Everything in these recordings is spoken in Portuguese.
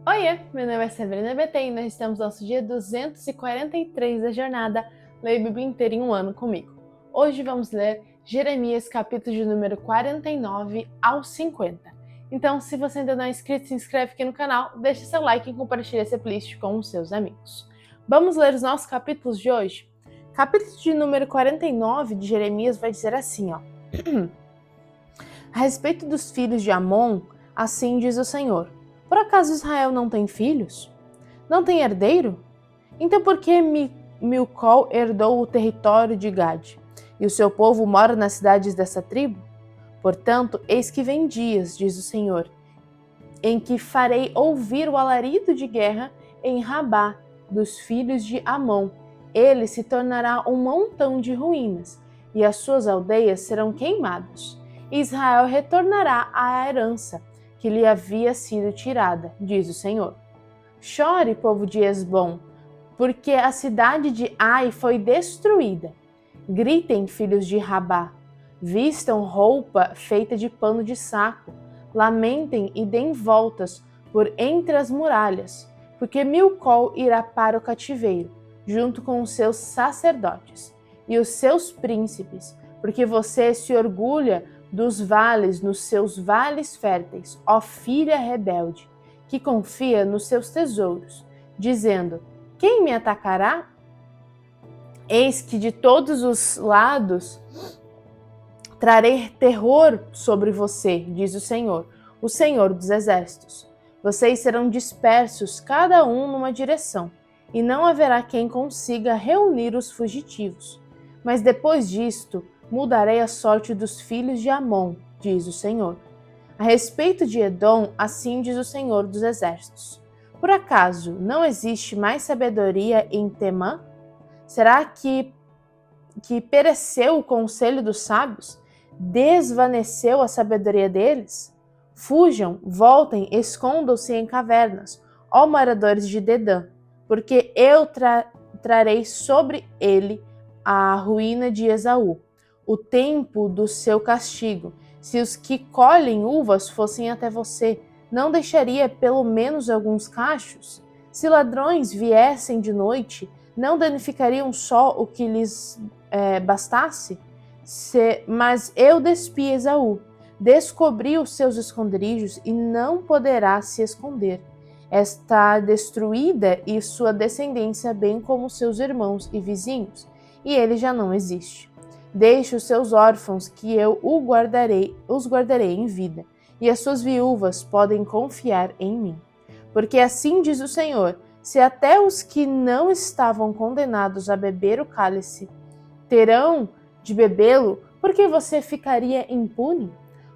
Oiê, meu nome é Sabrina BT e nós estamos no nosso dia 243 da jornada Leia a Bíblia inteira em um ano comigo. Hoje vamos ler Jeremias capítulo de número 49 ao 50. Então, se você ainda não é inscrito, se inscreve aqui no canal, deixa seu like e compartilha essa playlist com os seus amigos. Vamos ler os nossos capítulos de hoje? Capítulo de número 49 de Jeremias vai dizer assim, ó. A respeito dos filhos de Amon, assim diz o Senhor: por acaso Israel não tem filhos? Não tem herdeiro? Então por que Milcol herdou o território de Gade, e o seu povo mora nas cidades dessa tribo? Portanto, eis que vem dias, diz o Senhor, em que farei ouvir o alarido de guerra em Rabá dos filhos de Amon. Ele se tornará um montão de ruínas, e as suas aldeias serão queimadas. Israel retornará à herança que lhe havia sido tirada, diz o Senhor. Chore, povo de Esbom, porque a cidade de Ai foi destruída. Gritem, filhos de Rabá, vistam roupa feita de pano de saco, lamentem e deem voltas por entre as muralhas, porque Milcol irá para o cativeiro, junto com os seus sacerdotes e os seus príncipes, porque você se orgulha dos vales nos seus vales férteis, ó filha rebelde, que confia nos seus tesouros, dizendo: quem me atacará? Eis que de todos os lados trarei terror sobre você, diz o Senhor dos Exércitos. Vocês serão dispersos, cada um numa direção, e não haverá quem consiga reunir os fugitivos. Mas depois disto, mudarei a sorte dos filhos de Amon, diz o Senhor. A respeito de Edom, assim diz o Senhor dos Exércitos: por acaso não existe mais sabedoria em Temã? Será que pereceu o conselho dos sábios? Desvaneceu a sabedoria deles? Fujam, voltem, escondam-se em cavernas, ó moradores de Dedã, porque eu trarei sobre ele a ruína de Esaú, o tempo do seu castigo. Se os que colhem uvas fossem até você, não deixaria pelo menos alguns cachos? Se ladrões viessem de noite, não danificariam só o que lhes bastasse? Mas eu despi Esaú, descobri os seus esconderijos e não poderá se esconder. Está destruída e sua descendência, bem como seus irmãos e vizinhos, e ele já não existe. Deixe os seus órfãos, que eu os guardarei em vida, e as suas viúvas podem confiar em mim. Porque assim diz o Senhor: se até os que não estavam condenados a beber o cálice terão de bebê-lo, por que você ficaria impune?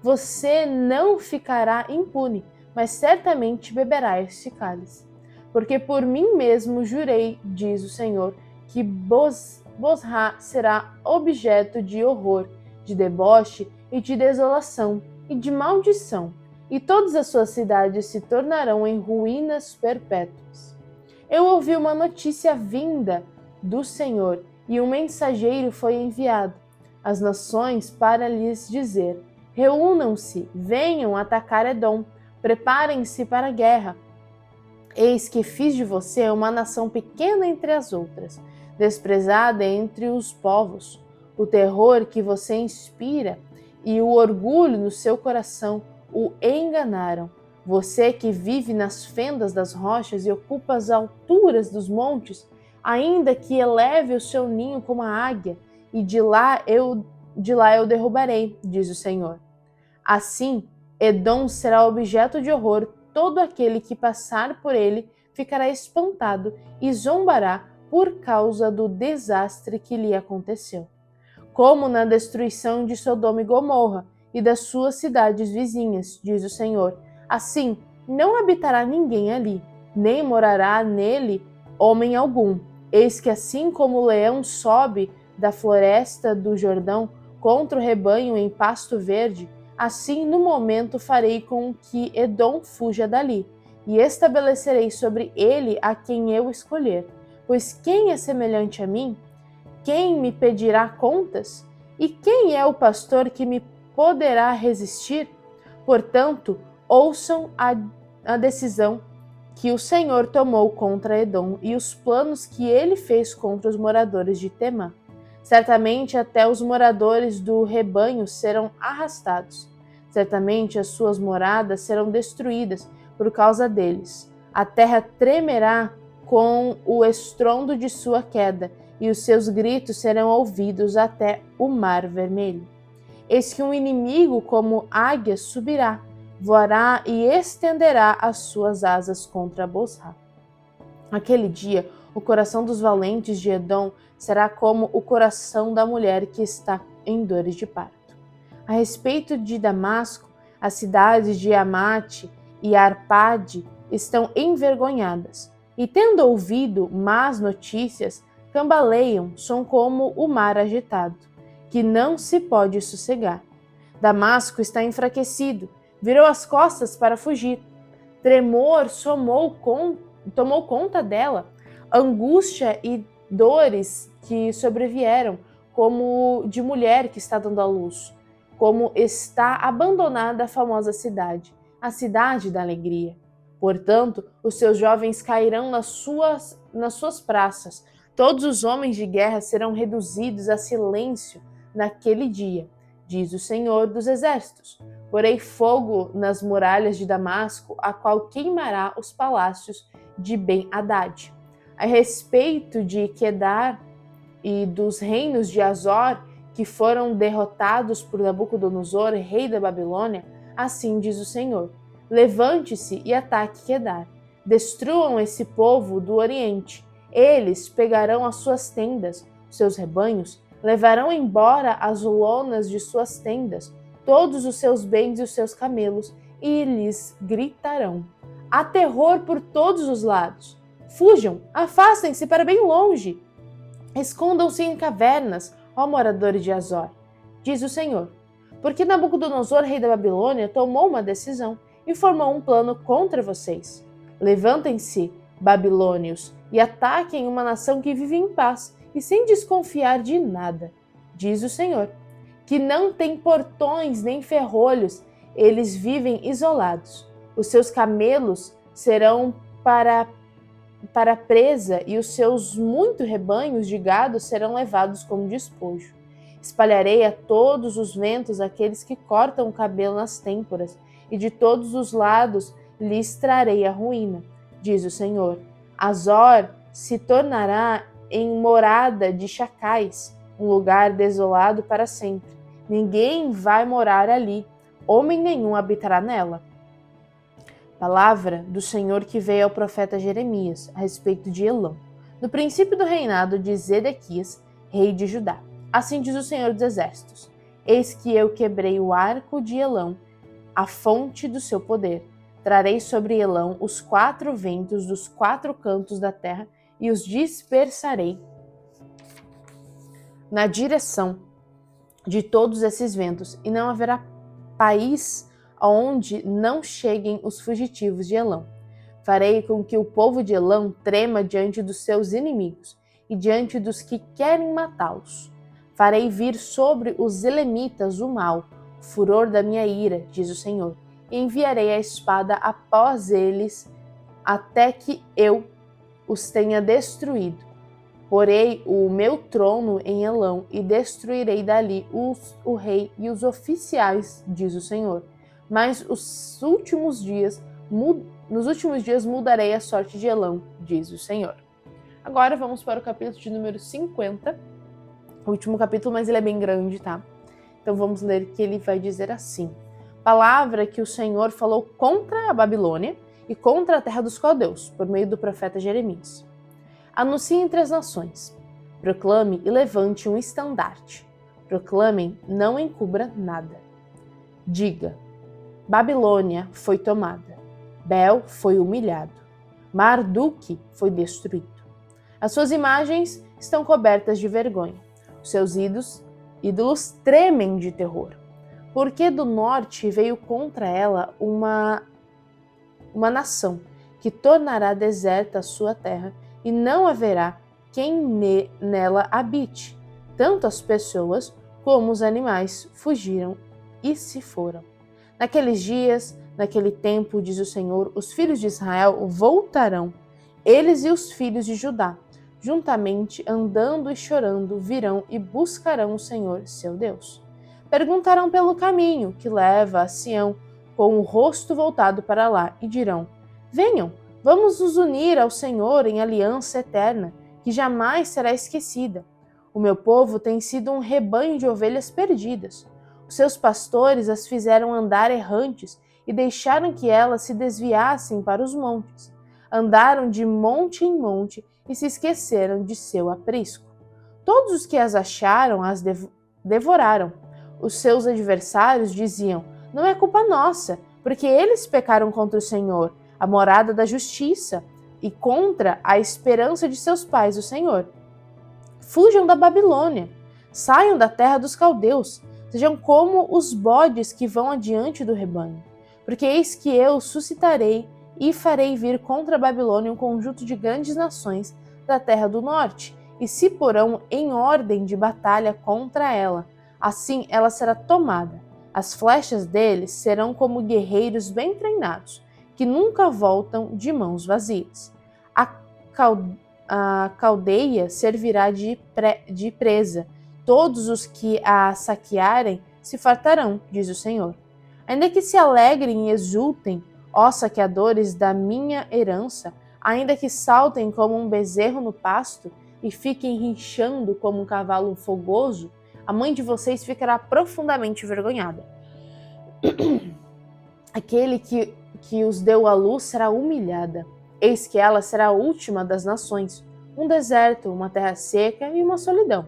Você não ficará impune, mas certamente beberá este cálice. Porque por mim mesmo jurei, diz o Senhor, que Bosra será objeto de horror, de deboche e de desolação e de maldição, e todas as suas cidades se tornarão em ruínas perpétuas. Eu ouvi uma notícia vinda do Senhor, e um mensageiro foi enviado às nações para lhes dizer: reúnam-se, venham atacar Edom, preparem-se para a guerra. Eis que fiz de você uma nação pequena entre as outras, desprezada entre os povos. O terror que você inspira e o orgulho no seu coração o enganaram. Você que vive nas fendas das rochas e ocupa as alturas dos montes, ainda que eleve o seu ninho como a águia, e de lá eu derrubarei, diz o Senhor. Assim, Edom será objeto de horror, todo aquele que passar por ele ficará espantado e zombará por causa do desastre que lhe aconteceu. Como na destruição de Sodoma e Gomorra e das suas cidades vizinhas, diz o Senhor, assim não habitará ninguém ali, nem morará nele homem algum. Eis que assim como o leão sobe da floresta do Jordão contra o rebanho em pasto verde, assim no momento farei com que Edom fuja dali, e estabelecerei sobre ele a quem eu escolher. Pois quem é semelhante a mim? Quem me pedirá contas? E quem é o pastor que me poderá resistir? Portanto, ouçam a decisão que o Senhor tomou contra Edom e os planos que ele fez contra os moradores de Temã. Certamente até os moradores do rebanho serão arrastados. Certamente as suas moradas serão destruídas por causa deles. A terra tremerá com o estrondo de sua queda, e os seus gritos serão ouvidos até o Mar Vermelho. Eis que um inimigo como águia subirá, voará e estenderá as suas asas contra Bosra. Aquele dia, o coração dos valentes de Edom será como o coração da mulher que está em dores de parto. A respeito de Damasco, as cidades de Amate e Arpade estão envergonhadas, e tendo ouvido más notícias, cambaleiam, são como o mar agitado, que não se pode sossegar. Damasco está enfraquecido, virou as costas para fugir. Tremor tomou conta dela, angústia e dores que sobrevieram, como de mulher que está dando à luz, como está abandonada a famosa cidade, a cidade da alegria. Portanto, os seus jovens cairão nas suas praças, todos os homens de guerra serão reduzidos a silêncio naquele dia, diz o Senhor dos Exércitos. Porei fogo nas muralhas de Damasco, a qual queimará os palácios de Ben-Hadad. A respeito de Quedar e dos reinos de Azor, que foram derrotados por Nabucodonosor, rei da Babilônia, assim diz o Senhor: levante-se e ataque Quedar. Destruam esse povo do Oriente. Eles pegarão as suas tendas, seus rebanhos, levarão embora as lonas de suas tendas, todos os seus bens e os seus camelos, e lhes gritarão: há terror por todos os lados. Fujam, afastem-se para bem longe. Escondam-se em cavernas, ó moradores de Azor, diz o Senhor. Porque Nabucodonosor, rei da Babilônia, tomou uma decisão e formou um plano contra vocês. Levantem-se, babilônios, e ataquem uma nação que vive em paz e sem desconfiar de nada, diz o Senhor, que não tem portões nem ferrolhos, eles vivem isolados. Os seus camelos serão para presa e os seus muitos rebanhos de gado serão levados como despojo. Espalharei a todos os ventos aqueles que cortam o cabelo nas têmporas, e de todos os lados lhes trarei a ruína, diz o Senhor. Azor se tornará em morada de chacais, um lugar desolado para sempre. Ninguém vai morar ali, homem nenhum habitará nela. Palavra do Senhor que veio ao profeta Jeremias a respeito de Elão, no princípio do reinado de Zedequias, rei de Judá. Assim diz o Senhor dos Exércitos: eis que eu quebrei o arco de Elão, a fonte do seu poder. Trarei sobre Elão os 4 ventos dos 4 cantos da terra e os dispersarei na direção de todos esses ventos, e não haverá país aonde não cheguem os fugitivos de Elão. Farei com que o povo de Elão trema diante dos seus inimigos e diante dos que querem matá-los. Farei vir sobre os elemitas o mal, o furor da minha ira, diz o Senhor, e enviarei a espada após eles até que eu os tenha destruído. Porei o meu trono em Elão e destruirei dali o rei e os oficiais, diz o Senhor. Mas nos últimos dias mudarei a sorte de Elão, diz o Senhor. Agora vamos para o capítulo de número 50, o último capítulo, mas ele é bem grande, tá? Então vamos ler que ele vai dizer assim: palavra que o Senhor falou contra a Babilônia e contra a terra dos caldeus, por meio do profeta Jeremias. Anuncie entre as nações, proclame e levante um estandarte. Proclamem, não encubra nada. Diga: Babilônia foi tomada, Bel foi humilhado, Marduk foi destruído. As suas imagens estão cobertas de vergonha, os seus ídolos tremem de terror, porque do norte veio contra ela uma nação que tornará deserta a sua terra e não haverá quem nela habite. Tanto as pessoas como os animais fugiram e se foram. Naqueles dias Naquele tempo, diz o Senhor, os filhos de Israel voltarão, eles e os filhos de Judá, juntamente andando e chorando, virão e buscarão o Senhor, seu Deus. Perguntarão pelo caminho que leva a Sião, com o rosto voltado para lá, e dirão: Venham, vamos nos unir ao Senhor em aliança eterna, que jamais será esquecida. O meu povo tem sido um rebanho de ovelhas perdidas. Os seus pastores as fizeram andar errantes e deixaram que elas se desviassem para os montes. Andaram de monte em monte e se esqueceram de seu aprisco. Todos os que as acharam as devoraram. Os seus adversários diziam: Não é culpa nossa, porque eles pecaram contra o Senhor, a morada da justiça, e contra a esperança de seus pais, o Senhor. Fujam da Babilônia, saiam da terra dos caldeus, sejam como os bodes que vão adiante do rebanho. Porque eis que eu suscitarei e farei vir contra a Babilônia um conjunto de grandes nações da terra do norte, e se porão em ordem de batalha contra ela. Assim ela será tomada. As flechas deles serão como guerreiros bem treinados, que nunca voltam de mãos vazias. A caldeia servirá de presa. Todos os que a saquearem se fartarão, diz o Senhor. Ainda que se alegrem e exultem, ó saqueadores da minha herança, ainda que saltem como um bezerro no pasto e fiquem rinchando como um cavalo fogoso, a mãe de vocês ficará profundamente envergonhada. Aquele que os deu à luz será humilhada. Eis que ela será a última das nações, um deserto, uma terra seca e uma solidão.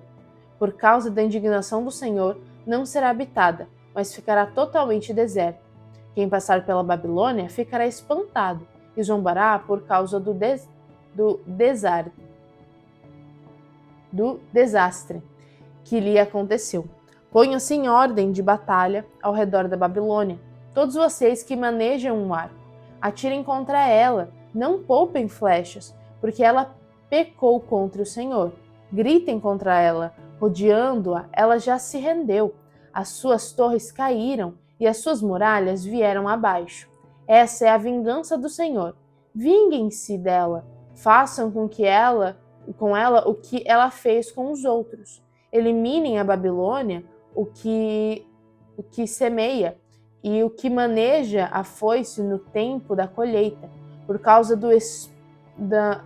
Por causa da indignação do Senhor, não será habitada, mas ficará totalmente deserta. Quem passar pela Babilônia ficará espantado e zombará por causa do desastre que lhe aconteceu. Ponham-se em ordem de batalha ao redor da Babilônia, todos vocês que manejam um arco. Atirem contra ela, não poupem flechas, porque ela pecou contra o Senhor. Gritem contra ela, rodeando-a, ela já se rendeu. As suas torres caíram e as suas muralhas vieram abaixo. Essa é a vingança do Senhor. Vinguem-se dela, façam com ela o que ela fez com os outros. Eliminem a Babilônia, o que semeia e o que maneja a foice no tempo da colheita, por causa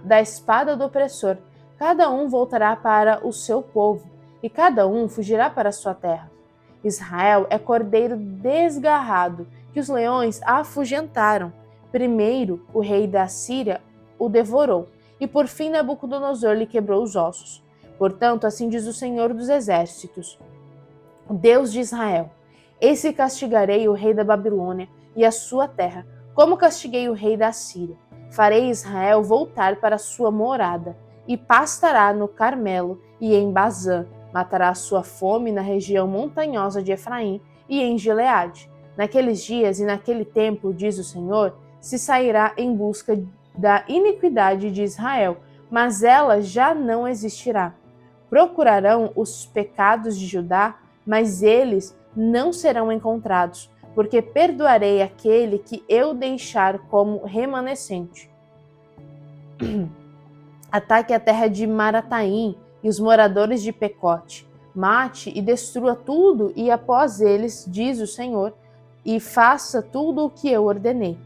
da espada do opressor. Cada um voltará para o seu povo, e cada um fugirá para a sua terra. Israel é cordeiro desgarrado, que os leões afugentaram. Primeiro, o rei da Assíria o devorou, e por fim Nabucodonosor lhe quebrou os ossos. Portanto, assim diz o Senhor dos Exércitos, o Deus de Israel: Eis que castigarei o rei da Babilônia e a sua terra, como castiguei o rei da Assíria. Farei Israel voltar para sua morada, e pastará no Carmelo e em Bazã. Matará a sua fome na região montanhosa de Efraim e em Gileade. Naqueles dias e naquele tempo, diz o Senhor, se sairá em busca da iniquidade de Israel, mas ela já não existirá. Procurarão os pecados de Judá, mas eles não serão encontrados, porque perdoarei aquele que eu deixar como remanescente. Ataque a terra de Marataim e os moradores de Pecote. Mate e destrua tudo, e após eles, diz o Senhor, e faça tudo o que eu ordenei.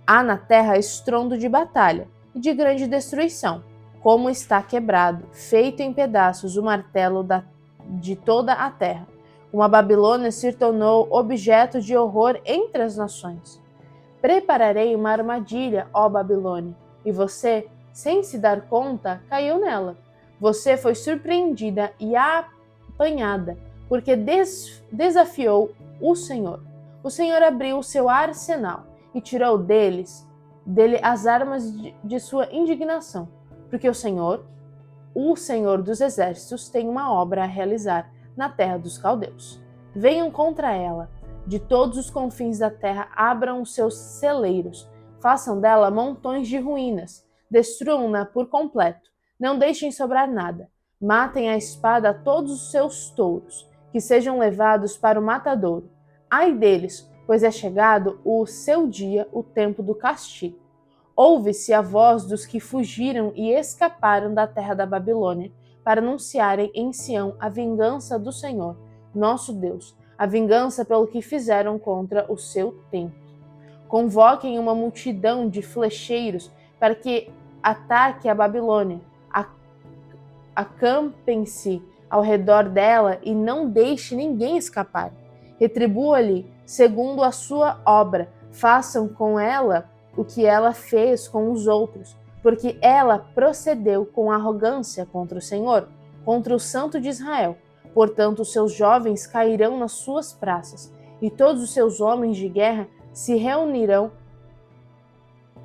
Há na terra estrondo de batalha e de grande destruição, como está quebrado, feito em pedaços o martelo de toda a terra. Uma Babilônia se tornou objeto de horror entre as nações. Prepararei uma armadilha, ó Babilônia, e você, sem se dar conta, caiu nela. Você foi surpreendida e apanhada, porque desafiou o Senhor. O Senhor abriu o seu arsenal e tirou dele as armas de sua indignação, porque o Senhor dos Exércitos, tem uma obra a realizar na terra dos caldeus. Venham contra ela, de todos os confins da terra abram os seus celeiros, façam dela montões de ruínas, destruam-na por completo, não deixem sobrar nada, matem à espada todos os seus touros, que sejam levados para o matadouro. Ai deles, pois é chegado o seu dia, o tempo do castigo. Ouve-se a voz dos que fugiram e escaparam da terra da Babilônia, para anunciarem em Sião a vingança do Senhor, nosso Deus, a vingança pelo que fizeram contra o seu templo. Convoquem uma multidão de flecheiros para que ataque a Babilônia. Acampem-se ao redor dela e não deixe ninguém escapar. Retribua-lhe segundo a sua obra. Façam com ela o que ela fez com os outros, porque ela procedeu com arrogância contra o Senhor, contra o Santo de Israel. Portanto, os seus jovens cairão nas suas praças, e todos os seus homens de guerra se reunirão,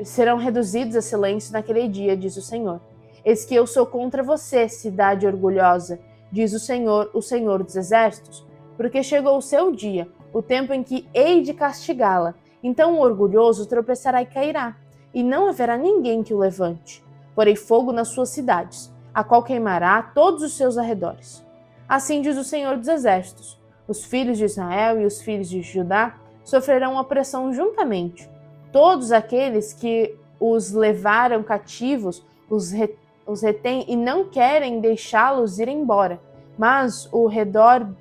serão reduzidos a silêncio naquele dia, diz o Senhor. Eis que eu sou contra você, cidade orgulhosa, diz o Senhor dos Exércitos, porque chegou o seu dia, o tempo em que hei de castigá-la. Então o orgulhoso tropeçará e cairá, e não haverá ninguém que o levante. Porei fogo nas suas cidades, a qual queimará todos os seus arredores. Assim diz o Senhor dos Exércitos: os filhos de Israel e os filhos de Judá sofrerão opressão juntamente. Todos aqueles que os levaram cativos os retêm e não querem deixá-los ir embora, mas o Redentor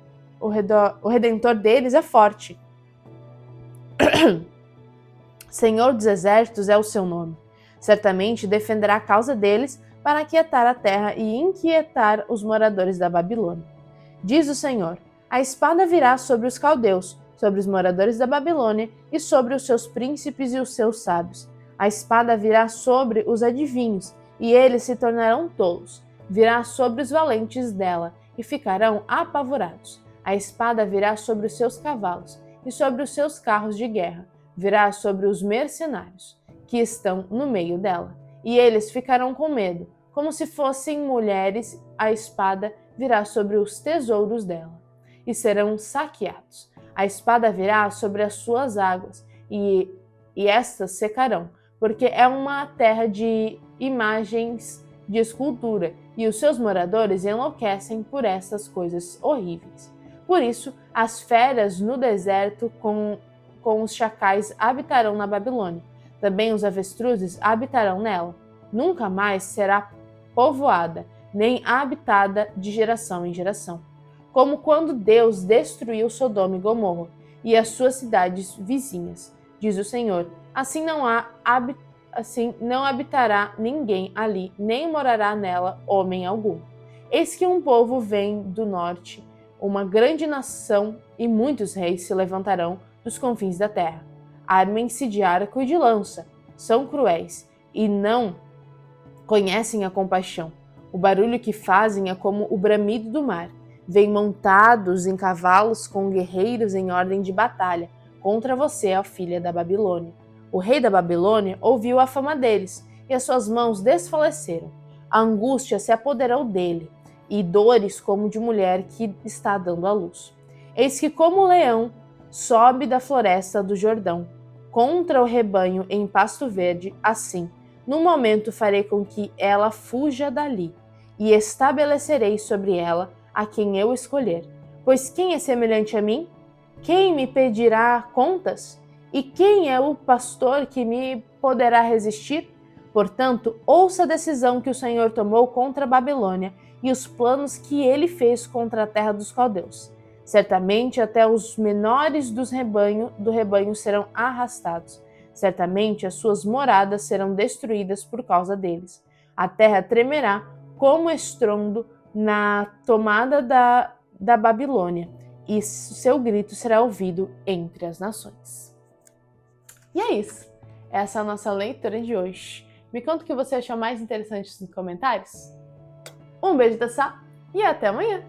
deles é forte. Senhor dos Exércitos é o seu nome. Certamente defenderá a causa deles para aquietar a terra e inquietar os moradores da Babilônia. Diz o Senhor: a espada virá sobre os caldeus, sobre os moradores da Babilônia e sobre os seus príncipes e os seus sábios. A espada virá sobre os adivinhos, e eles se tornarão tolos. Virá sobre os valentes dela, e ficarão apavorados. A espada virá sobre os seus cavalos, e sobre os seus carros de guerra. Virá sobre os mercenários, que estão no meio dela. E eles ficarão com medo, como se fossem mulheres. A espada virá sobre os tesouros dela, e serão saqueados. A espada virá sobre as suas águas, e estas secarão, porque é uma terra de imagens de escultura, e os seus moradores enlouquecem por essas coisas horríveis. Por isso, as feras no deserto com os chacais habitarão na Babilônia. Também os avestruzes habitarão nela. Nunca mais será povoada, nem habitada de geração em geração. Como quando Deus destruiu Sodoma e Gomorra e as suas cidades vizinhas, diz o Senhor, assim não habitará ninguém ali, nem morará nela homem algum. Eis que um povo vem do norte, uma grande nação, e muitos reis se levantarão dos confins da terra. Armem-se de arco e de lança, são cruéis, e não conhecem a compaixão. O barulho que fazem é como o bramido do mar. Vêm montados em cavalos com guerreiros em ordem de batalha, contra você, ó filha da Babilônia. O rei da Babilônia ouviu a fama deles, e as suas mãos desfaleceram. A angústia se apoderou dele, e dores como de mulher que está dando à luz. Eis que como o leão sobe da floresta do Jordão, contra o rebanho em pasto verde, assim, num momento farei com que ela fuja dali, e estabelecerei sobre ela a quem eu escolher. Pois quem é semelhante a mim? Quem me pedirá contas? E quem é o pastor que me poderá resistir? Portanto, ouça a decisão que o Senhor tomou contra a Babilônia e os planos que ele fez contra a terra dos caldeus. Certamente até os menores do rebanho serão arrastados. Certamente as suas moradas serão destruídas por causa deles. A terra tremerá como estrondo na tomada da Babilônia, e seu grito será ouvido entre as nações. E é isso. Essa é a nossa leitura de hoje. Me conta o que você achou mais interessante nos comentários. Um beijo da Sá e até amanhã!